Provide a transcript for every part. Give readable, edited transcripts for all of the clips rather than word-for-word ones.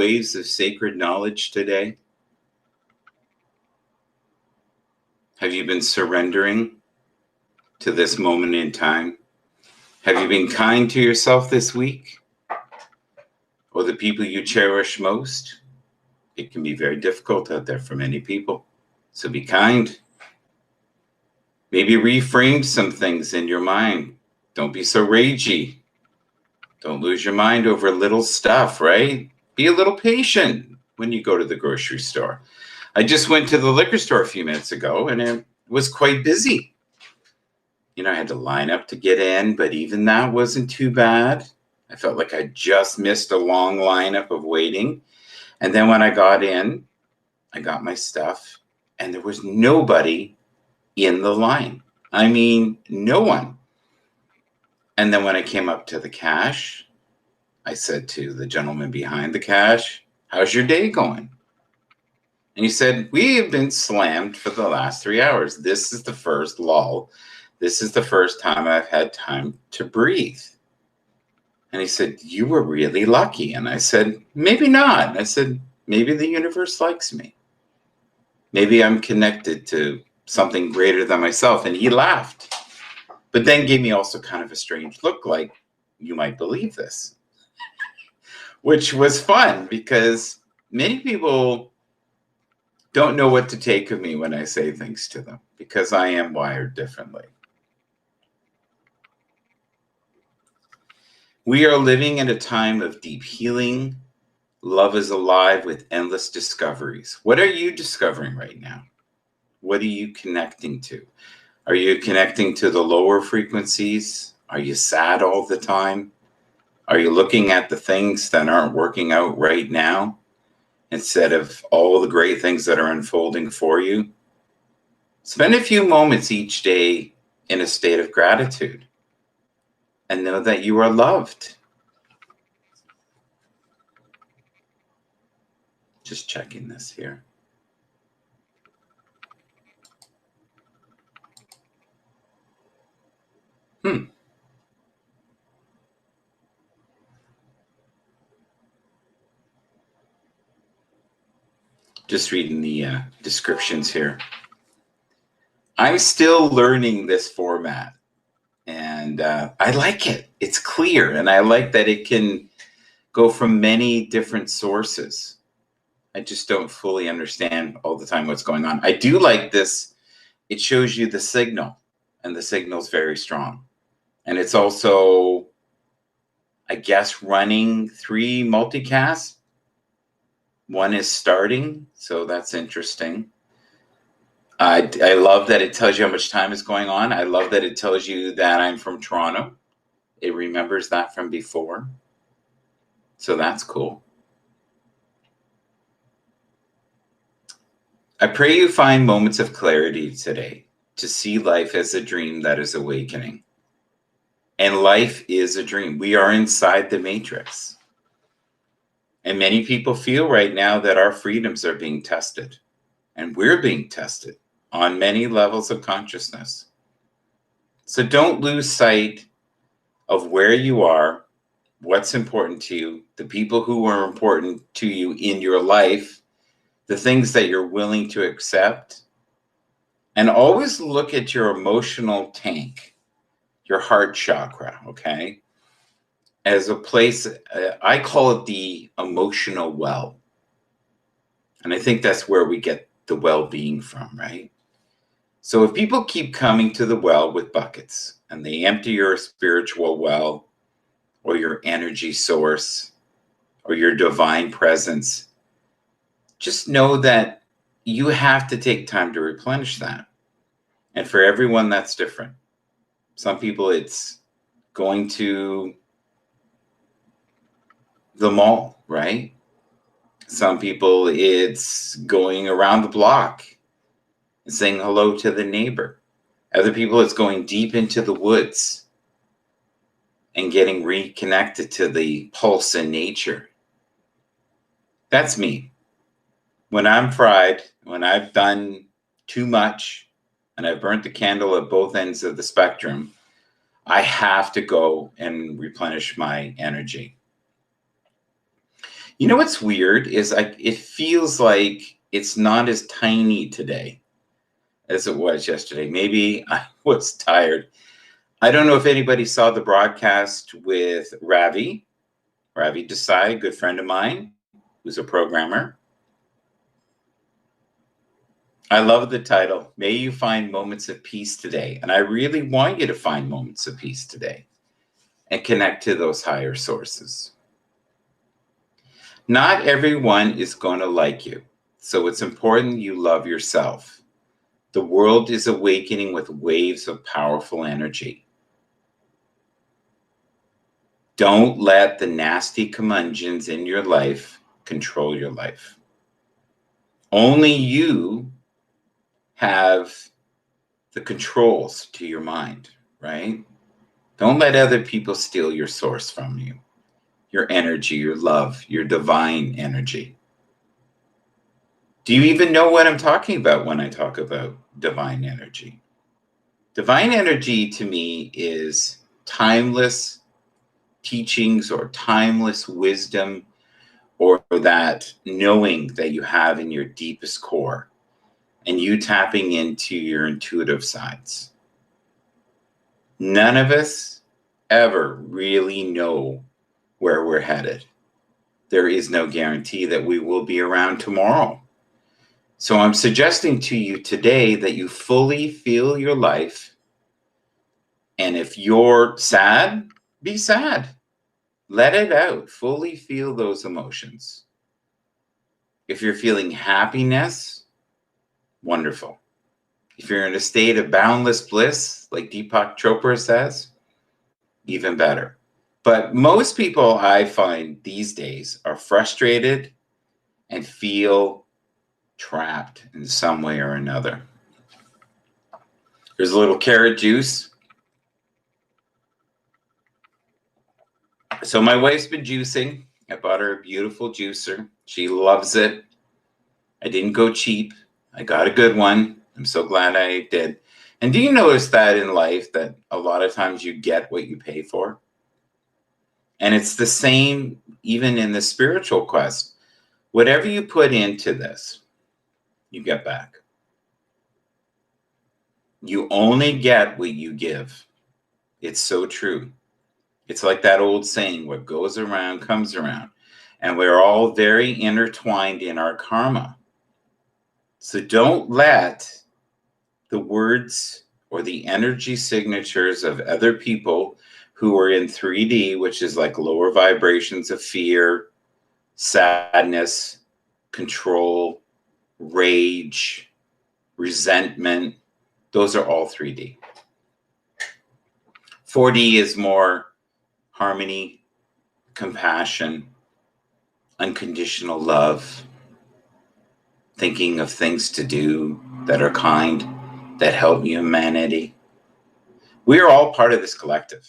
waves of sacred knowledge today? Have you been surrendering to this moment in time? Have you been kind to yourself this week? Or the people you cherish most? It can be very difficult out there for many people. So be kind. Maybe reframe some things in your mind. Don't be so ragey. Don't lose your mind over little stuff, right? Be a little patient when you go to the grocery store. I just went to the liquor store a few minutes ago and it was quite busy. You know, I had to line up to get in, but even that wasn't too bad. I felt like I just missed a long lineup of waiting. And then when I got in, I got my stuff and there was nobody in the line. I mean, no one. And then when I came up to the cash, I said to the gentleman behind the cash, "How's your day going?" And he said, "We have been slammed for the last 3 hours. This is the first lull. This is the first time I've had time to breathe." And he said, "You were really lucky." And I said, "Maybe not." I said, "Maybe the universe likes me. Maybe I'm connected to something greater than myself." And he laughed, but then gave me also kind of a strange look like, "You might believe this," which was fun because many people don't know what to take of me when I say things to them because I am wired differently. We are living in a time of deep healing. Love is alive with endless discoveries. What are you discovering right now? What are you connecting to? Are you connecting to the lower frequencies? Are you sad all the time? Are you looking at the things that aren't working out right now instead of all the great things that are unfolding for you? Spend a few moments each day in a state of gratitude and know that you are loved. Just checking this here. Just reading the descriptions here. I'm still learning this format and I like it. It's clear and I like that it can go from many different sources. I just don't fully understand all the time what's going on. I do like this. It shows you the signal and the signal's very strong. And it's also, I guess, running 3 multicasts. One is starting, so that's interesting. I love that it tells you how much time is going on. I love that it tells you that I'm from Toronto. It remembers that from before. So that's cool. I pray you find moments of clarity today to see life as a dream that is awakening. And life is a dream. We are inside the matrix. And many people feel right now that our freedoms are being tested. And we're being tested on many levels of consciousness. So don't lose sight of where you are, what's important to you, the people who are important to you in your life, the things that you're willing to accept. And always look at your emotional tank, your heart chakra, okay, as a place, I call it the emotional well. And I think that's where we get the well-being from, right? So if people keep coming to the well with buckets and they empty your spiritual well or your energy source or your divine presence, just know that you have to take time to replenish that. And for everyone, that's different. Some people, it's going to the mall, right? Some people, it's going around the block and saying hello to the neighbor. Other people, it's going deep into the woods and getting reconnected to the pulse in nature. That's me. When I'm fried, when I've done too much and I've burnt the candle at both ends of the spectrum, I have to go and replenish my energy. You know what's weird is it feels like it's not as tiny today as it was yesterday. Maybe I was tired. I don't know if anybody saw the broadcast with Ravi Desai, a good friend of mine, who's a programmer. I love the title, May You Find Moments of Peace Today. And I really want you to find moments of peace today and connect to those higher sources. Not everyone is going to like you, so it's important you love yourself. The world is awakening with waves of powerful energy. Don't let the nasty curmudgeons in your life control your life. Only you have the controls to your mind, right? Don't let other people steal your source from you, your energy, your love, your divine energy. Do you even know what I'm talking about when I talk about divine energy? Divine energy to me is timeless teachings or timeless wisdom, or that knowing that you have in your deepest core, and you tapping into your intuitive sides. None of us ever really know where we're headed. There is no guarantee that we will be around tomorrow. So I'm suggesting to you today that you fully feel your life. And if you're sad, be sad. Let it out. Fully feel those emotions. If you're feeling happiness, wonderful. If you're in a state of boundless bliss, like Deepak Chopra says, even better. But most people I find these days are frustrated and feel trapped in some way or another. There's a little carrot juice. So my wife's been juicing. I bought her a beautiful juicer. She loves it. I didn't go cheap. I got a good one. I'm so glad I did. And do you notice that in life that a lot of times you get what you pay for? And it's the same even in the spiritual quest. Whatever you put into this, you get back. You only get what you give. It's so true. It's like that old saying, what goes around comes around. And we're all very intertwined in our karma. So don't let the words or the energy signatures of other people who are in 3D, which is like lower vibrations of fear, sadness, control, rage, resentment. Those are all 3D. 4D is more harmony, compassion, unconditional love, thinking of things to do that are kind, that help humanity. We are all part of this collective.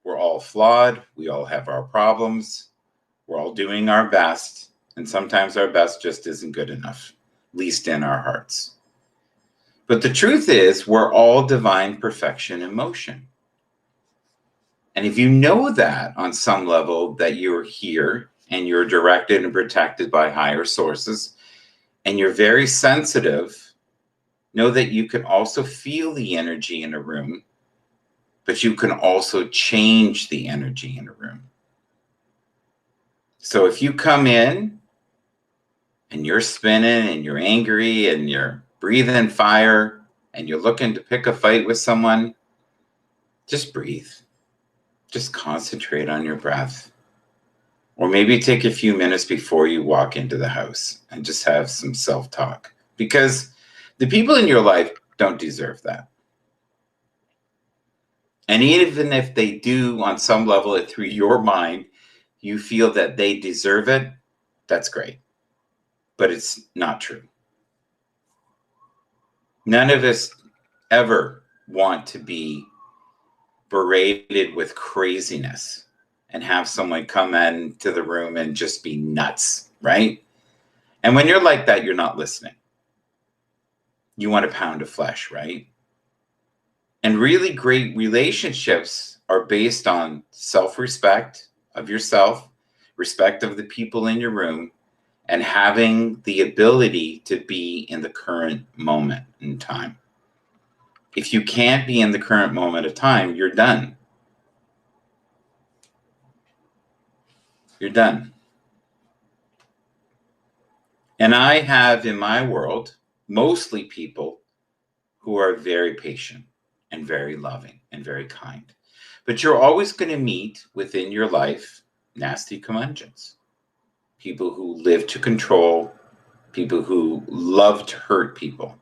We're all flawed. We all have our problems. We're all doing our best. And sometimes our best just isn't good enough, at least in our hearts. But the truth is, we're all divine perfection in motion. And if you know that on some level, that you're here and you're directed and protected by higher sources, and you're very sensitive, know that you can also feel the energy in a room, but you can also change the energy in a room. So if you come in and you're spinning and you're angry and you're breathing fire and you're looking to pick a fight with someone, just breathe. Just concentrate on your breath. Or maybe take a few minutes before you walk into the house and just have some self-talk. Because the people in your life don't deserve that. And even if they do, on some level, through your mind, you feel that they deserve it, that's great. But it's not true. None of us ever want to be berated with craziness and have someone come into the room and just be nuts, right? And when you're like that, you're not listening. You want a pound of flesh, right? And really great relationships are based on self-respect of yourself, respect of the people in your room, and having the ability to be in the current moment in time. If you can't be in the current moment of time, you're done. You're done. And I have in my world mostly people who are very patient and very loving and very kind. But you're always going to meet within your life nasty curmudgeons, people who live to control, people who love to hurt people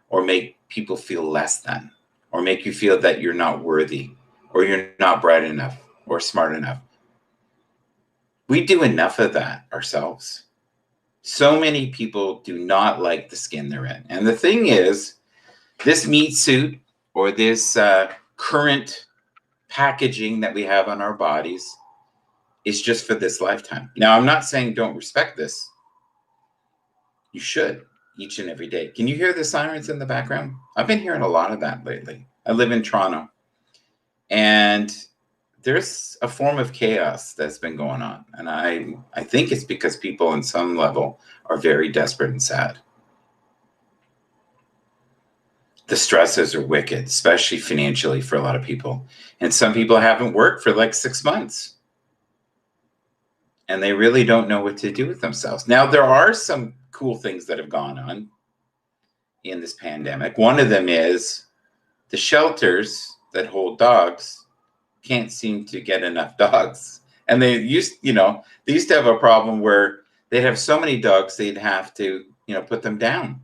or make people feel less than, or make you feel that you're not worthy or you're not bright enough or smart enough. We do enough of that ourselves. So many people do not like the skin they're in. And the thing is, this meat suit or this current packaging that we have on our bodies is just for this lifetime. Now, I'm not saying don't respect this. You should each and every day. Can you hear the sirens in the background? I've been hearing a lot of that lately. I live in Toronto, and there's a form of chaos that's been going on. And I think it's because people on some level are very desperate and sad. The stresses are wicked, especially financially for a lot of people. And some people haven't worked for like 6 months. And they really don't know what to do with themselves. Now, there are some cool things that have gone on in this pandemic. One of them is the shelters that hold dogs can't seem to get enough dogs. And they used to have a problem where they'd have so many dogs, they'd have to, put them down.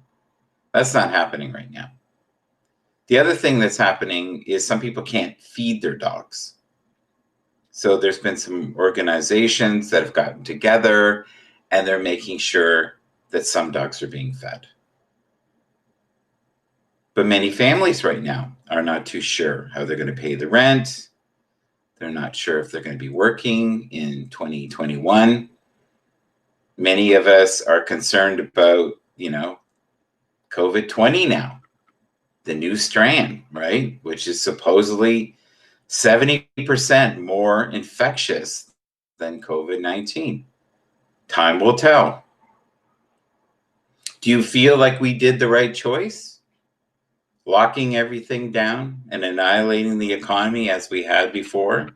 That's not happening right now. The other thing that's happening is some people can't feed their dogs. So there's been some organizations that have gotten together and they're making sure that some dogs are being fed. But many families right now are not too sure how they're going to pay the rent. They're not sure if they're going to be working in 2021. Many of us are concerned about, COVID-20 now, the new strand, right? Which is supposedly 70% more infectious than COVID-19. Time will tell. Do you feel like we did the right choice? Locking everything down and annihilating the economy as we had before?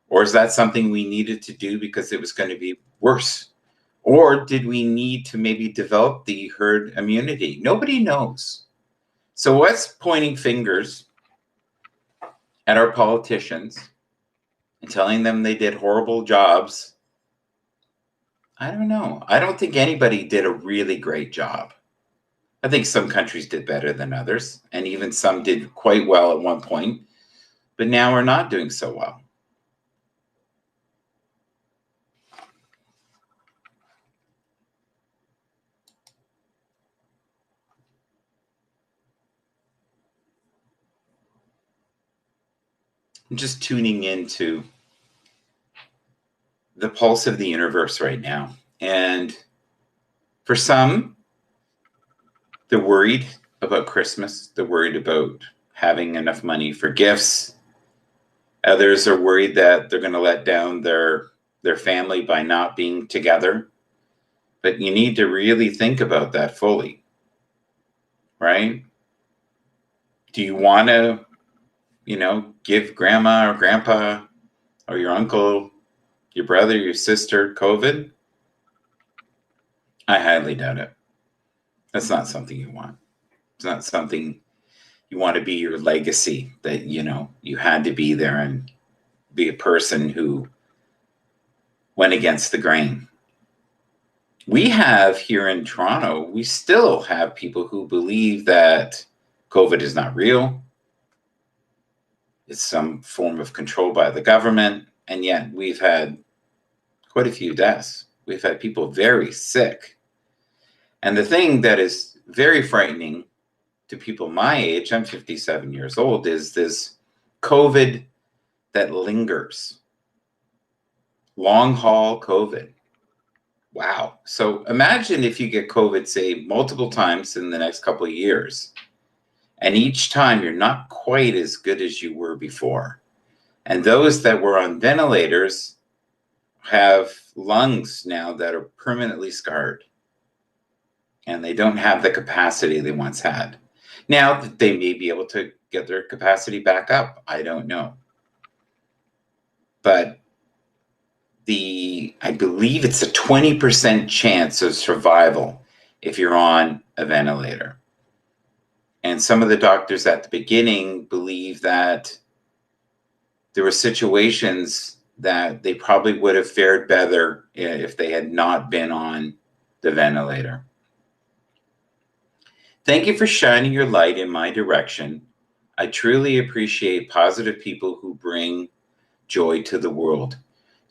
Or is that something we needed to do because it was going to be worse? Or did we need to maybe develop the herd immunity? Nobody knows. So what's pointing fingers at our politicians and telling them they did horrible jobs? I don't know. I don't think anybody did a really great job. I think some countries did better than others, and even some did quite well at one point, but now we're not doing so well. I'm just tuning into the pulse of the universe right now. And for some, they're worried about Christmas. They're worried about having enough money for gifts. Others are worried that they're going to let down their family by not being together. But you need to really think about that fully, right? Do you want to, give grandma or grandpa or your uncle, your brother, your sister COVID? I highly doubt it. That's not something you want. It's not something you want to be your legacy, that, you had to be there and be a person who went against the grain. We have here in Toronto, we still have people who believe that COVID is not real. It's some form of control by the government. And yet we've had quite a few deaths. We've had people very sick. And the thing that is very frightening to people my age, I'm 57 years old, is this COVID that lingers. Long haul COVID. Wow. So imagine if you get COVID, say, multiple times in the next couple of years, and each time you're not quite as good as you were before. And those that were on ventilators have lungs now that are permanently scarred, and they don't have the capacity they once had. Now, they may be able to get their capacity back up. I don't know. But I believe it's a 20% chance of survival if you're on a ventilator. And some of the doctors at the beginning believe that there were situations that they probably would have fared better if they had not been on the ventilator. Thank you for shining your light in my direction. I truly appreciate positive people who bring joy to the world.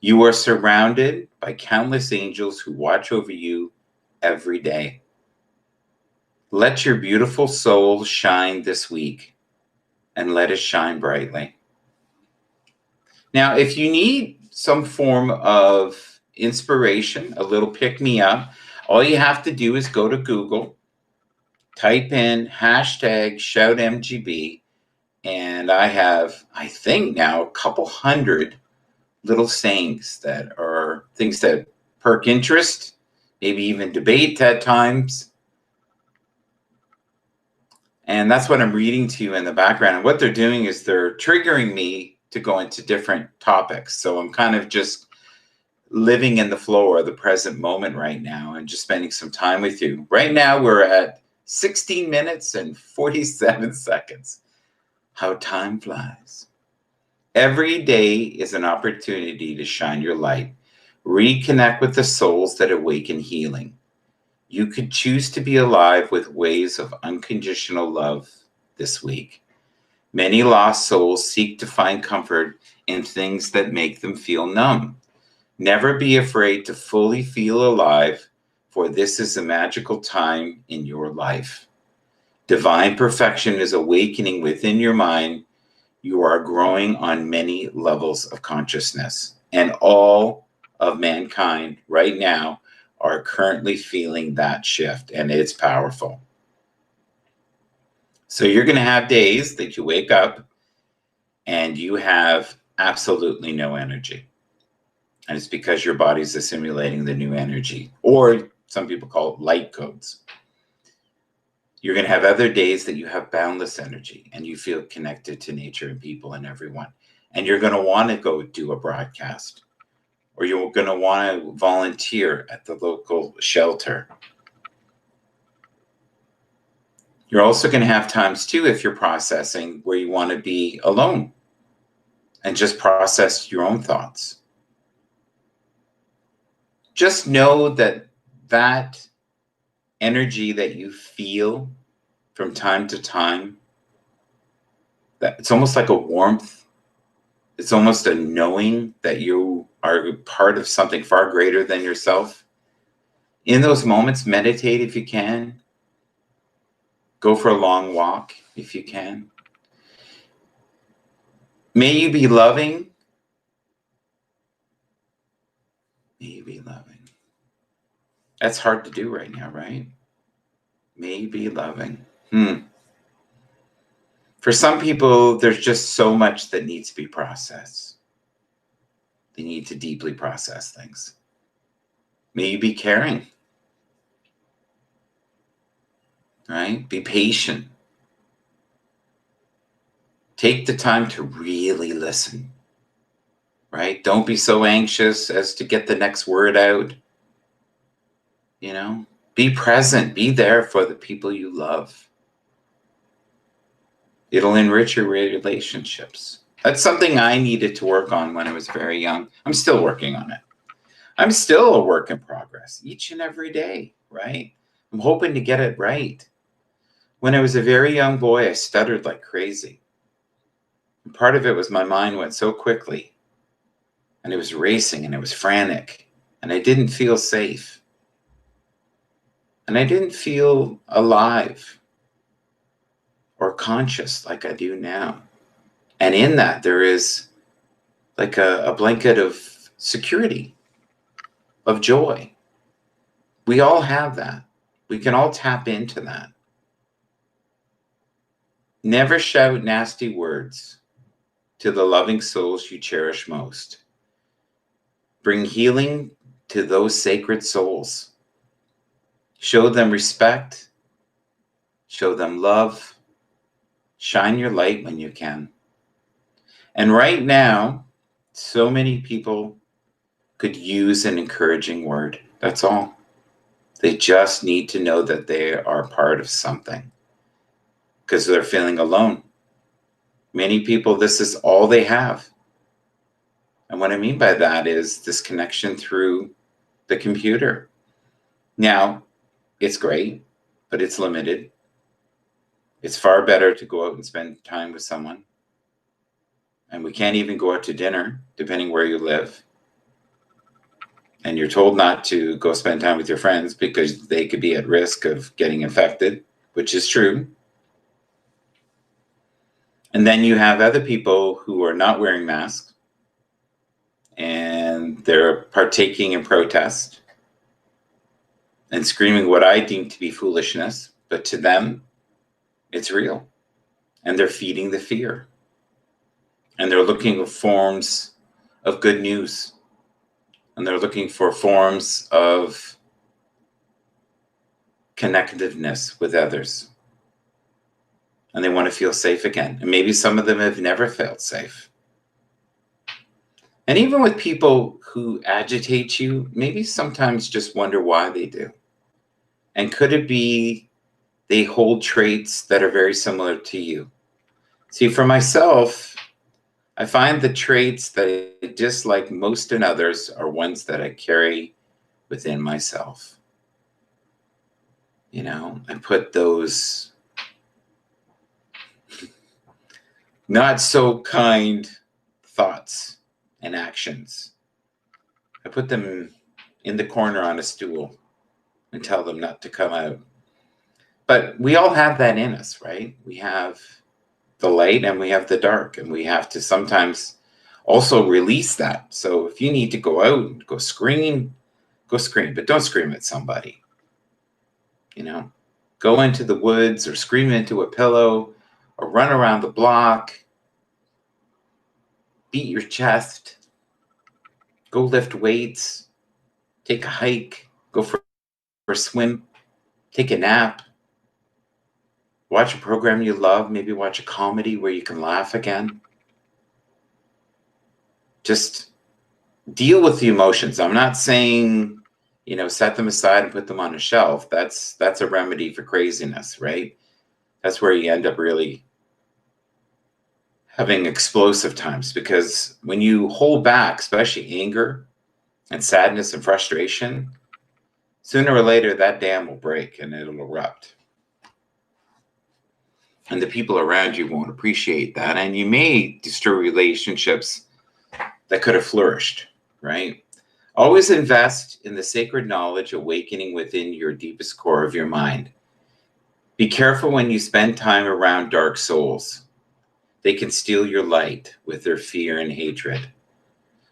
You are surrounded by countless angels who watch over you every day. Let your beautiful soul shine this week, and let it shine brightly. Now, if you need some form of inspiration, a little pick-me-up, all you have to do is go to Google, type in #ShoutMGB, and I have, I think now, a couple hundred little sayings that are things that perk interest, maybe even debate at times. And that's what I'm reading to you in the background. And what they're doing is they're triggering me to go into different topics. So I'm kind of just living in the flow of the present moment right now and just spending some time with you. Right now, we're at 16 minutes and 47 seconds. How time flies. Every day is an opportunity to shine your light. Reconnect with the souls that awaken healing. You could choose to be alive with waves of unconditional love this week. Many lost souls seek to find comfort in things that make them feel numb. Never be afraid to fully feel alive, for this is a magical time in your life. Divine perfection is awakening within your mind. You are growing on many levels of consciousness, and all of mankind right now are currently feeling that shift, and it's powerful. So you're going to have days that you wake up and you have absolutely no energy. And it's because your body's assimilating the new energy, or some people call it light codes. You're going to have other days that you have boundless energy and you feel connected to nature and people and everyone. And you're going to want to go do a broadcast, or you're going to want to volunteer at the local shelter. You're also going to have times too, if you're processing, where you want to be alone and just process your own thoughts. Just know that that energy that you feel from time to time, that it's almost like a warmth. It's almost a knowing that you are part of something far greater than yourself. In those moments, meditate if you can. Go for a long walk if you can. May you be loving. May you be loving. That's hard to do right now, right? May you be loving. For some people, there's just so much that needs to be processed. They need to deeply process things. May you be caring. Right? Be patient. Take the time to really listen. Right? Don't be so anxious as to get the next word out. You know, be present. Be there for the people you love. It'll enrich your relationships. That's something I needed to work on when I was very young. I'm still working on it. I'm still a work in progress each and every day, right? I'm hoping to get it right. When I was a very young boy, I stuttered like crazy. And part of it was my mind went so quickly, and it was racing and it was frantic, and I didn't feel safe. And I didn't feel alive or conscious like I do now. And in that, there is like a blanket of security, of joy. We all have that. We can all tap into that. Never shout nasty words to the loving souls you cherish most. Bring healing to those sacred souls. Show them respect. Show them love. Shine your light when you can. And right now, so many people could use an encouraging word. That's all. They just need to know that they are part of something because they're feeling alone. Many people, this is all they have. And what I mean by that is this connection through the computer. Now, it's great, but it's limited. It's far better to go out and spend time with someone. And we can't even go out to dinner, depending where you live. And you're told not to go spend time with your friends because they could be at risk of getting infected, which is true. And then you have other people who are not wearing masks and they're partaking in protest and screaming what I deem to be foolishness, but to them, it's real. And they're feeding the fear. And they're looking for forms of good news. And they're looking for forms of connectiveness with others. And they want to feel safe again. And maybe some of them have never felt safe. And even with people who agitate you, maybe sometimes just wonder why they do. And could it be they hold traits that are very similar to you? See, for myself, I find the traits that I dislike most in others are ones that I carry within myself. You know, I put those not so kind thoughts and actions. I put them in the corner on a stool and tell them not to come out. But we all have that in us, right? We have the light and we have the dark, and we have to sometimes also release that. So if you need to go out and go scream, but don't scream at somebody. You know, go into the woods or scream into a pillow or run around the block, beat your chest, go lift weights, take a hike, go for a swim, take a nap, watch a program you love, maybe watch a comedy where you can laugh again. Just deal with the emotions. I'm not saying, you know, set them aside and put them on a shelf. That's a remedy for craziness, right? That's where you end up really having explosive times, because when you hold back, especially anger and sadness and frustration, sooner or later that dam will break and it'll erupt. And the people around you won't appreciate that. And you may destroy relationships that could have flourished, right? Always invest in the sacred knowledge awakening within your deepest core of your mind. Be careful when you spend time around dark souls. They can steal your light with their fear and hatred.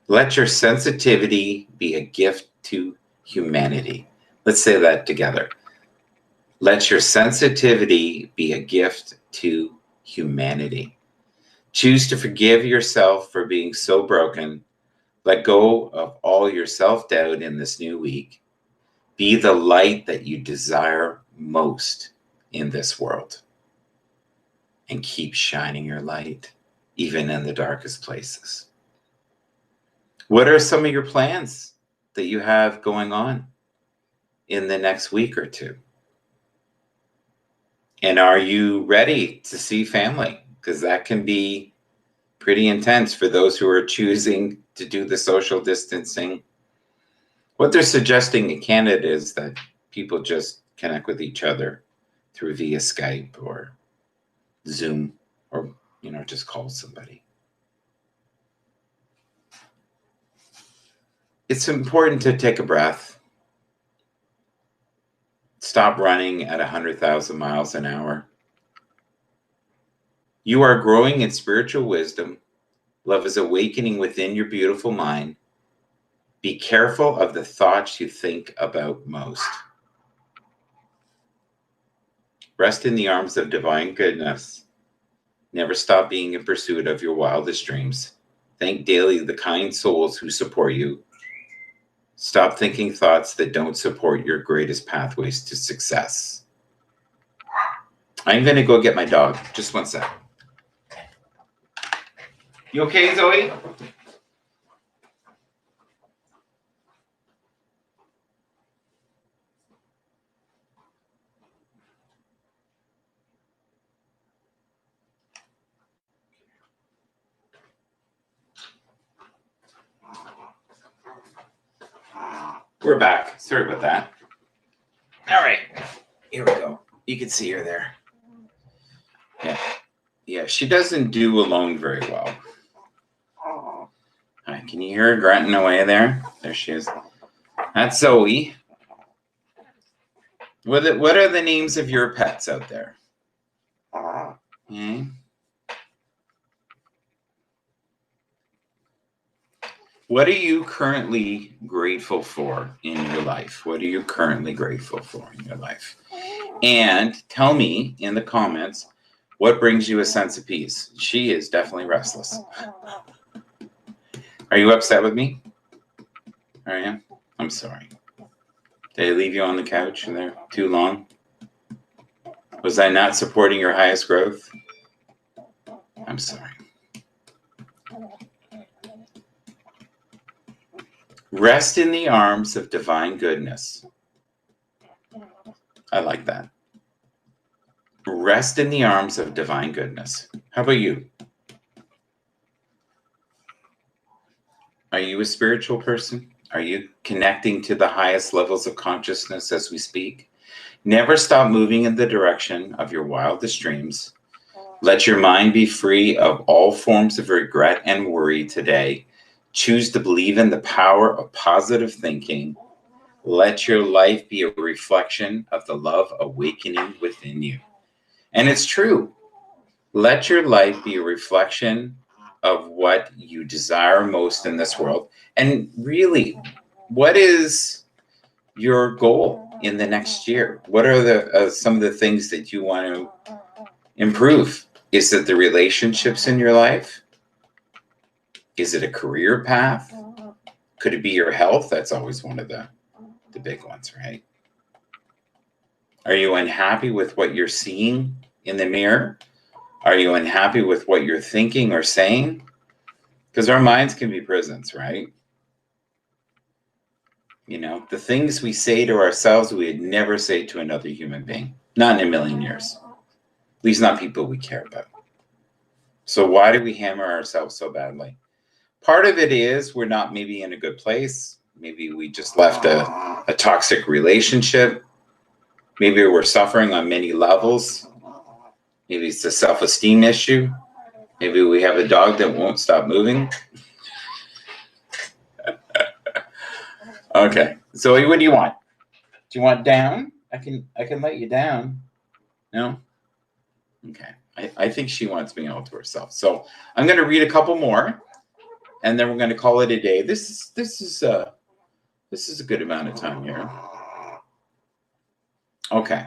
Let your sensitivity be a gift to humanity. Let's say that together. Let your sensitivity be a gift to humanity. Choose to forgive yourself for being so broken. Let go of all your self-doubt in this new week. Be the light that you desire most in this world. And keep shining your light, even in the darkest places. What are some of your plans that you have going on in the next week or two? And are you ready to see family? Because that can be pretty intense for those who are choosing to do the social distancing. What they're suggesting in Canada is that people just connect with each other through via Skype or Zoom, or, you know, just call somebody. It's important to take a breath. Stop running at 100,000 miles an hour. You are growing in spiritual wisdom. Love is awakening within your beautiful mind. Be careful of the thoughts you think about most. Rest in the arms of divine goodness. Never stop being in pursuit of your wildest dreams. Thank daily the kind souls who support you. Stop thinking thoughts that don't support your greatest pathways to success. I'm going to go get my dog. Just one sec. You okay, Zoe? We're back. Sorry about that. All right. Here we go. You can see her there. Yeah, she doesn't do alone very well. All right, can you hear her grunting away there? There she is. That's Zoe. What are the names of your pets out there? Hmm? What are you currently grateful for in your life? What are you currently grateful for in your life? And tell me in the comments, what brings you a sense of peace? She is definitely restless. Are you upset with me? Are you? I'm sorry. Did I leave you on the couch there too long? Was I not supporting your highest growth? I'm sorry. Rest in the arms of divine goodness. I like that. Rest in the arms of divine goodness. How about you? Are you a spiritual person? Are you connecting to the highest levels of consciousness as we speak? Never stop moving in the direction of your wildest dreams. Let your mind be free of all forms of regret and worry today. Choose to believe in the power of positive thinking. Let your life be a reflection of the love awakening within you. And it's true. Let your life be a reflection of what you desire most in this world. And really, what is your goal in the next year? What are the some of the things that you want to improve? Is it the relationships in your life? Is it a career path? Could it be your health? That's always one of the big ones, right? Are you unhappy with what you're seeing in the mirror? Are you unhappy with what you're thinking or saying? Because our minds can be prisons, right? You know, the things we say to ourselves, we'd never say to another human being. Not in a million years. At least not people we care about. So why do we hammer ourselves so badly? Part of it is we're not maybe in a good place. Maybe we just left a toxic relationship. Maybe we're suffering on many levels. Maybe it's a self-esteem issue. Maybe we have a dog that won't stop moving. Okay, Zoe, what do you want? Do you want down? I can let you down. No? Okay. I think she wants me all to herself. So I'm going to read a couple more, and then we're going to call it a day. This is a good amount of time here. Okay.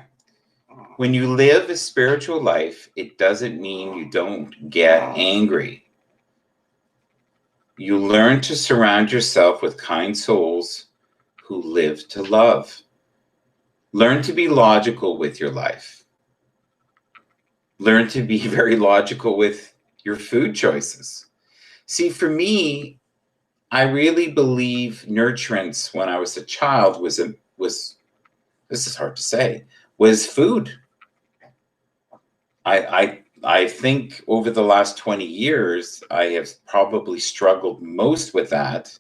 When you live a spiritual life, it doesn't mean you don't get angry. You learn to surround yourself with kind souls who live to love. Learn to be logical with your life. Learn to be very logical with your food choices. See, for me, I really believe nurturance when I was a child was this is hard to say, was food. I think over the last 20 years, I have probably struggled most with that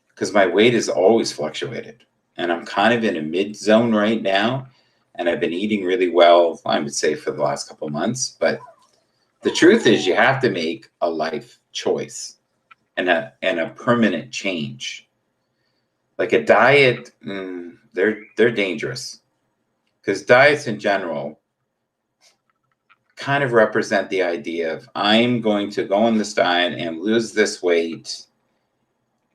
because my weight has always fluctuated. And I'm kind of in a mid zone right now. And I've been eating really well, I would say, for the last couple of months. But the truth is you have to make a life choice and a permanent change. Like a diet, they're dangerous. Because diets in general kind of represent the idea of I'm going to go on this diet and lose this weight.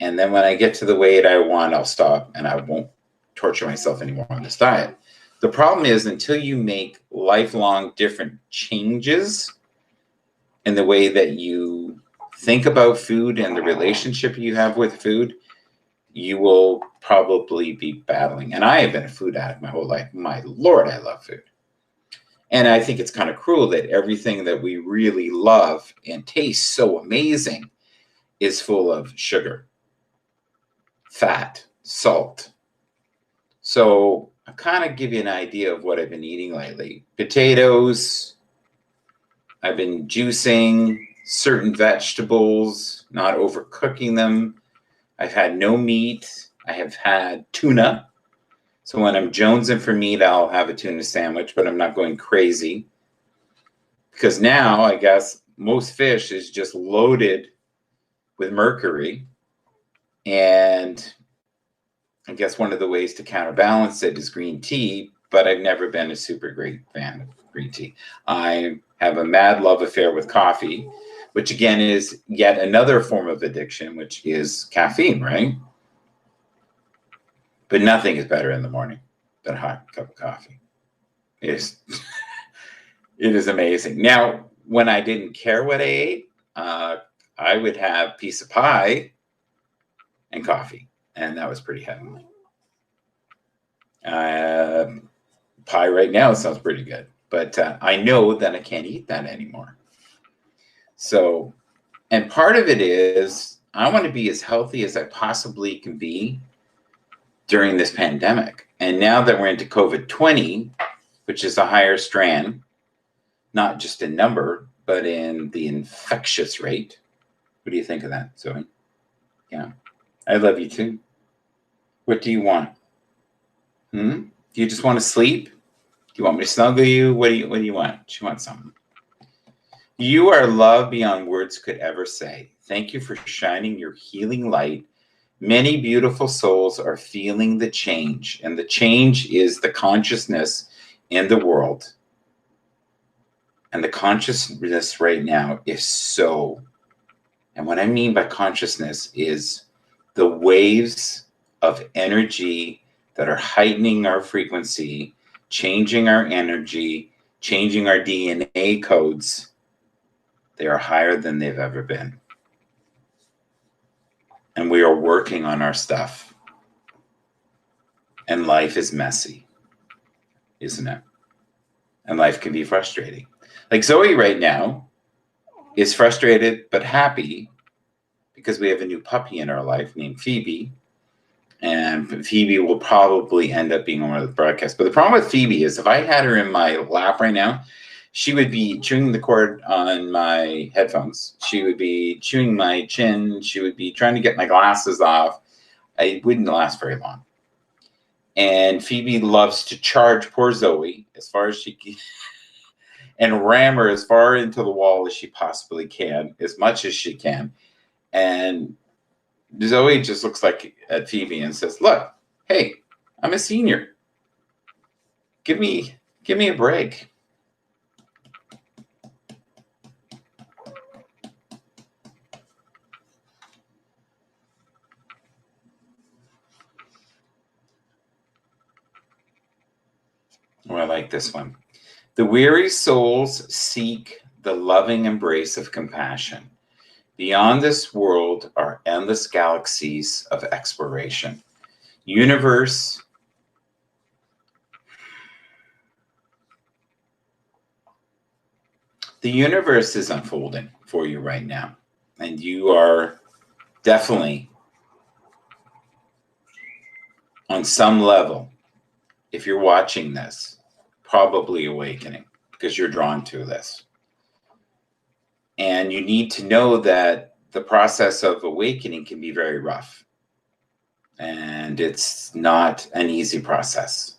And then when I get to the weight I want, I'll stop and I won't torture myself anymore on this diet. The problem is until you make lifelong different changes in the way that you think about food and the relationship you have with food, you will probably be battling. And I have been a food addict my whole life. My Lord, I love food. And I think it's kind of cruel that everything that we really love and tastes so amazing is full of sugar, fat, salt. So I'll kind of give you an idea of what I've been eating lately. Potatoes, I've been juicing certain vegetables, not overcooking them. I've had no meat. I have had tuna. So when I'm jonesing for meat, I'll have a tuna sandwich, but I'm not going crazy. Because now, I guess, most fish is just loaded with mercury. And I guess one of the ways to counterbalance it is green tea, but I've never been a super great fan of green tea. I have a mad love affair with coffee, which again is yet another form of addiction, which is caffeine, right? But nothing is better in the morning than a hot cup of coffee. It is amazing. Now, when I didn't care what I ate, I would have a piece of pie and coffee, and that was pretty heavenly. Pie right now sounds pretty good, but I know that I can't eat that anymore. So, and part of it is I want to be as healthy as I possibly can be during this pandemic. And now that we're into COVID-20, which is a higher strand, not just in number, but in the infectious rate. What do you think of that, Zoe? Yeah, I love you too. What do you want? Do you just want to sleep? Do you want me to snuggle you? What do you want? She wants something. You are love beyond words could ever say. Thank you for shining your healing light. Many beautiful souls are feeling the change, and the change is the consciousness in the world. And the consciousness right now is so, and what I mean by consciousness is the waves of energy that are heightening our frequency, changing our energy, changing our DNA codes. They are higher than they've ever been. And we are working on our stuff. And life is messy, isn't it? And life can be frustrating. Like Zoe right now is frustrated but happy because we have a new puppy in our life named Phoebe. And Phoebe will probably end up being on one of the broadcasts. But the problem with Phoebe is if I had her in my lap right now, she would be chewing the cord on my headphones. She would be chewing my chin. She would be trying to get my glasses off. It wouldn't last very long. And Phoebe loves to charge poor Zoe as far as she can and ram her as far into the wall as she possibly can, as much as she can. And Zoe just looks like at Phoebe and says, "Look, hey, I'm a senior. Give me a break." Oh, I like this one. The weary souls seek the loving embrace of compassion. Beyond this world are endless galaxies of exploration. The universe is unfolding for you right now. And you are definitely, on some level, if you're watching this, probably awakening because you're drawn to this. And you need to know that the process of awakening can be very rough. And it's not an easy process.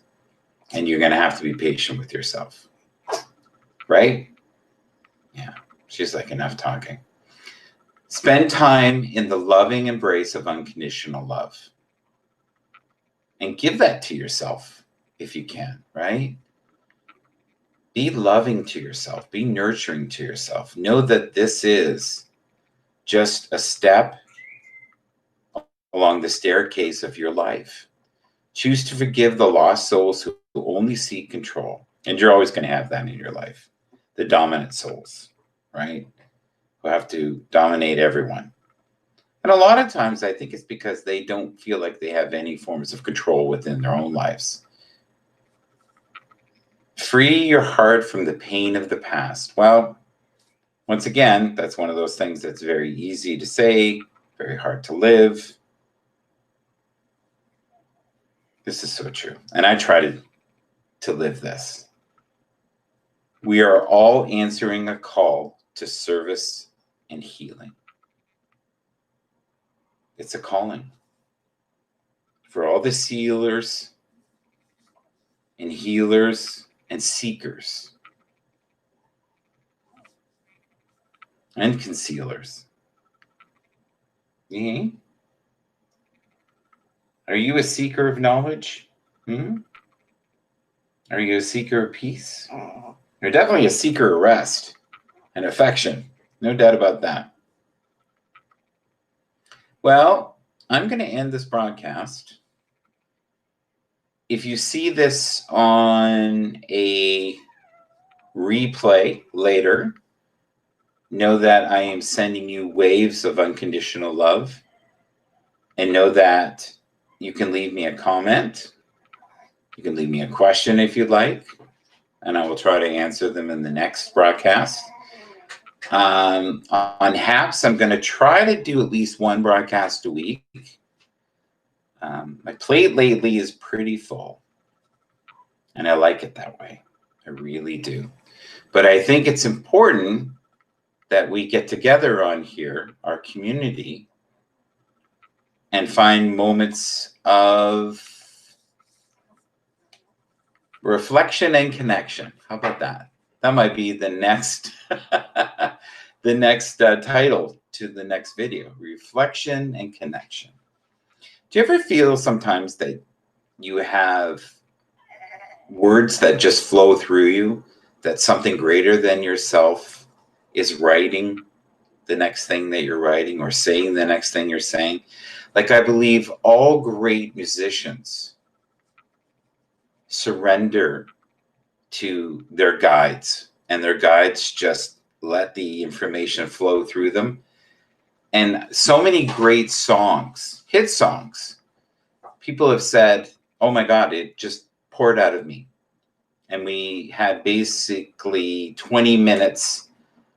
And you're going to have to be patient with yourself. Right? Yeah. She's like, enough talking. Spend time in the loving embrace of unconditional love. And give that to yourself if you can, right? Be loving to yourself. Be nurturing to yourself. Know that this is just a step along the staircase of your life. Choose to forgive the lost souls who only seek control. And you're always going to have that in your life. The dominant souls, right? Who have to dominate everyone. And a lot of times I think it's because they don't feel like they have any forms of control within their own lives. Free your heart from the pain of the past. Well, once again, that's one of those things that's very easy to say, very hard to live. This is so true. And I try to live this. We are all answering a call to service and healing. It's a calling. For all the sealers and healers and seekers and concealers. Mm-hmm. Are you a seeker of knowledge? Are you a seeker of peace? You're definitely a seeker of rest and affection. No doubt about that. Well, I'm going to end this broadcast. If you see this on a replay later, know that I am sending you waves of unconditional love, and know that you can leave me a comment. You can leave me a question if you'd like, and I will try to answer them in the next broadcast. On HAPS, I'm going to try to do at least one broadcast a week. My plate lately is pretty full, and I like it that way. I really do. But I think it's important that we get together on here, our community, and find moments of reflection and connection. How about that? That might be the next the next title to the next video, reflection and connection. Do you ever feel sometimes that you have words that just flow through you, that something greater than yourself is writing the next thing that you're writing, or saying the next thing you're saying? Like, I believe all great musicians surrender to their guides, and their guides just let the information flow through them. And so many great songs, hit songs, people have said, oh my God, it just poured out of me. And we had basically 20 minutes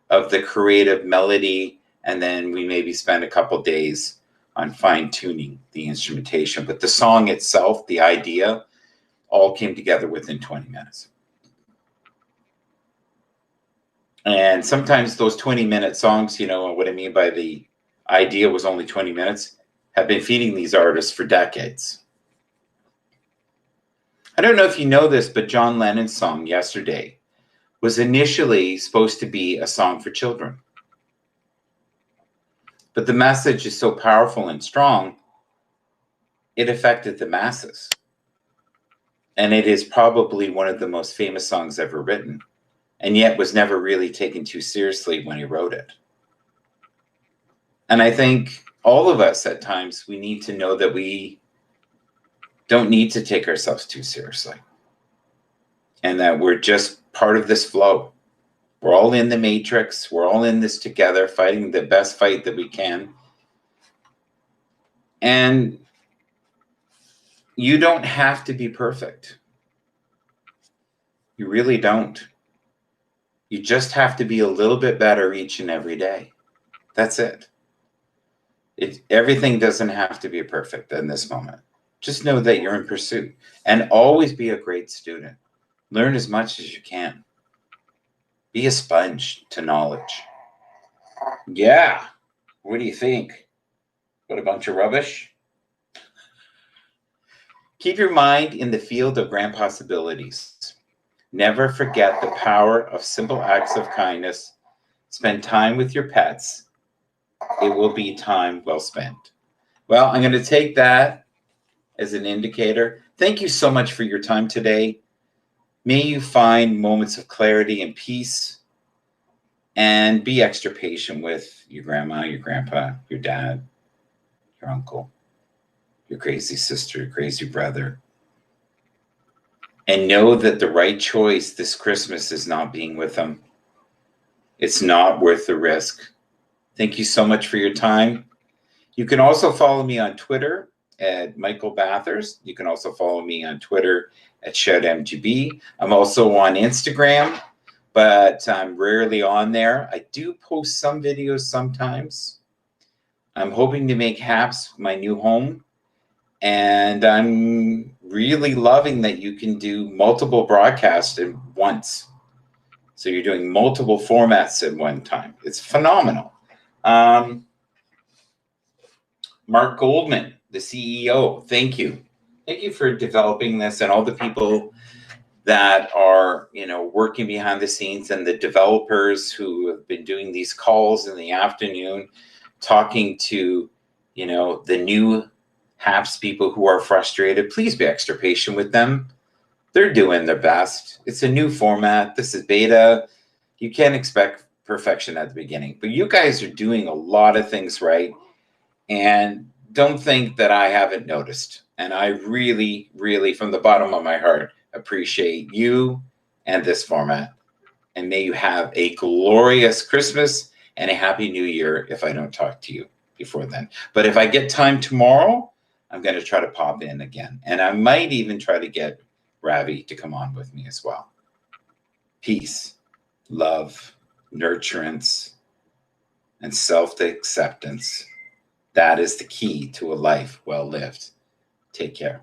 of the creative melody, and then we maybe spent a couple days on fine-tuning the instrumentation. But the song itself, the idea, all came together within 20 minutes. And sometimes those 20-minute songs, you know what I mean by the idea was only 20 minutes, have been feeding these artists for decades. I don't know if you know this, but John Lennon's song, Yesterday, was initially supposed to be a song for children. But the message is so powerful and strong, it affected the masses. And it is probably one of the most famous songs ever written, and yet was never really taken too seriously when he wrote it. And I think all of us at times, we need to know that we don't need to take ourselves too seriously, and that we're just part of this flow. We're all in the matrix. We're all in this together, fighting the best fight that we can. And you don't have to be perfect. You really don't. You just have to be a little bit better each and every day. That's it. Everything doesn't have to be perfect in this moment. Just know that you're in pursuit, and always be a great student. Learn as much as you can. Be a sponge to knowledge. Yeah. What do you think? What a bunch of rubbish? Keep your mind in the field of grand possibilities. Never forget the power of simple acts of kindness. Spend time with your pets. It will be time well spent. Well, I'm going to take that as an indicator. Thank you so much for your time today. May you find moments of clarity and peace, and be extra patient with your grandma, your grandpa, your dad, your uncle, your crazy sister, your crazy brother. And know that the right choice this Christmas is not being with them. It's not worth the risk. Thank you so much for your time. You can also follow me on Twitter at Michael Bathurst. You can also follow me on Twitter at ShoutMGB. I'm also on Instagram, but I'm rarely on there. I do post some videos sometimes. I'm hoping to make HAPS my new home. And I'm really loving that you can do multiple broadcasts at once. So you're doing multiple formats at one time. It's phenomenal. Mark Goldman, the CEO, thank you. Thank you for developing this, and all the people that are, working behind the scenes, and the developers who have been doing these calls in the afternoon, talking to, the new HAPS people who are frustrated. Please be extra patient with them. They're doing their best. It's a new format. This is beta. You can't expect perfection at the beginning, but you guys are doing a lot of things right. And don't think that I haven't noticed. And I really, really, from the bottom of my heart, appreciate you and this format. And may you have a glorious Christmas and a happy new year if I don't talk to you before then. But if I get time tomorrow, I'm going to try to pop in again. And I might even try to get Ravi to come on with me as well. Peace, love, nurturance, and self-acceptance. That is the key to a life well lived. Take care.